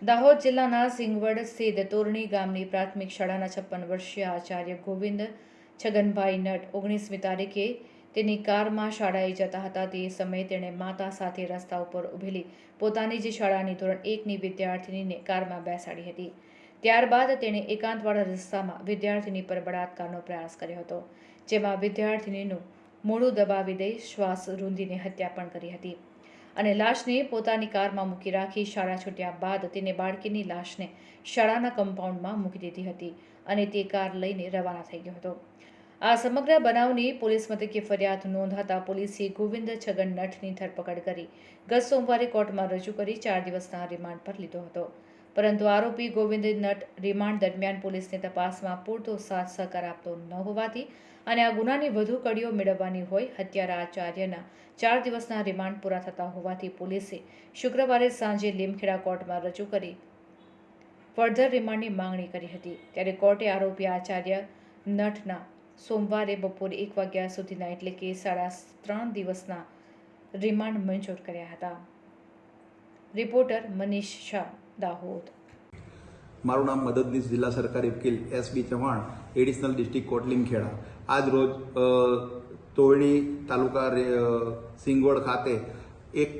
દાહોદ જિલ્લાના સિંગવડ સ્થિત તોરણી ગામની પ્રાથમિક શાળાના 56 વર્ષીય આચાર્ય ગોવિંદ છગનભાઈ નટ 19મી તારીખે તેની કારમાં શાળાએ જતા હતા। તે સમયે તેણે માતા સાથે રસ્તા ઉપર ઊભેલી પોતાની જ શાળાની ધોરણ 1ની વિદ્યાર્થિનીને કારમાં બેસાડી હતી। ત્યારબાદ તેણે એકાંતવાળા રસ્તામાં વિદ્યાર્થિની પર બળાત્કારનો પ્રયાસ કર્યો હતો, જેમાં વિદ્યાર્થિનીનું મોઢું દબાવી દઈ શ્વાસ રૂંધીને હત્યા પણ કરી હતી અને લાશને પોતાની કારમાં મૂકી રાખી શાળા છૂટ્યા બાદ તેને બાળકીની લાશને શાળાના કમ્પાઉન્ડમાં મૂકી દીધી હતી અને તે કાર લઈને રવાના થઈ ગયો હતો। આ સમગ્ર બનાવની પોલીસ મથકે ફરિયાદ નોંધાતા પોલીસે ગોવિંદ છગન નટની ધરપકડ કરી ગત સોમવારે કોર્ટમાં રજૂ કરી 4 દિવસના રિમાન્ડ પર લીધો હતો, પરંતુ આરોપી ગોવિંદ નટ રિમાન્ડ દરમિયાન પોલીસની તપાસમાં પૂરતો સાથ સહકાર આપતો ન હોવાથી અને આ ગુનાની વધુ કડીઓ મેળવવાની હોય હત્યારા આચાર્યના 4 દિવસના રિમાન્ડ પૂરા થતા હોવાથી પોલીસે શુક્રવારે સાંજે લીમખેડા કોર્ટમાં રજૂ કરી ફર્ધર રિમાન્ડની માંગણી કરી હતી। ત્યારે કોર્ટે આરોપી આચાર્ય નટના સોમવારે બપોરે 1 વાગ્યા સુધીના એટલે કે 3.5 દિવસના રિમાન્ડ મંજૂર કર્યા હતા। રિપોર્ટર મનીષ શાહ, દાહોદ। મારું નામ મદદનીશ જિલ્લા સરકારી વકીલ S B Chauhan, additional district court Limkheda. આજ રોજ તોરણી તાલુકા સિંગવડ ખાતે એક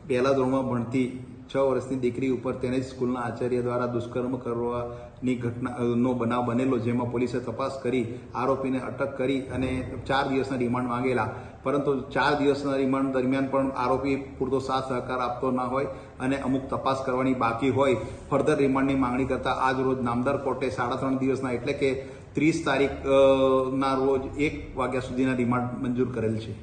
પહેલા ધોરણમાં ભણતી 6 વર્ષની દીકરી ઉપર તેને સ્કૂલના આચાર્ય દ્વારા દુષ્કર્મ કરવાની ઘટનાનો બનાવ બનેલો, જેમાં પોલીસે તપાસ કરી આરોપીને અટક કરી અને 4 દિવસના રિમાન્ડ માંગેલા, પરંતુ 4 દિવસના રિમાન્ડ દરમિયાન પણ આરોપી પૂરતો સાથ સહકાર આપતો ના હોય અને અમુક તપાસ કરવાની બાકી હોય ફર્ધર રિમાન્ડની માંગણી કરતા આજ રોજ નામદાર કોર્ટે 3.5 દિવસના એટલે કે 30 તારીખના રોજ 1 વાગ્યા સુધીના રિમાન્ડ મંજૂર કરેલ છે।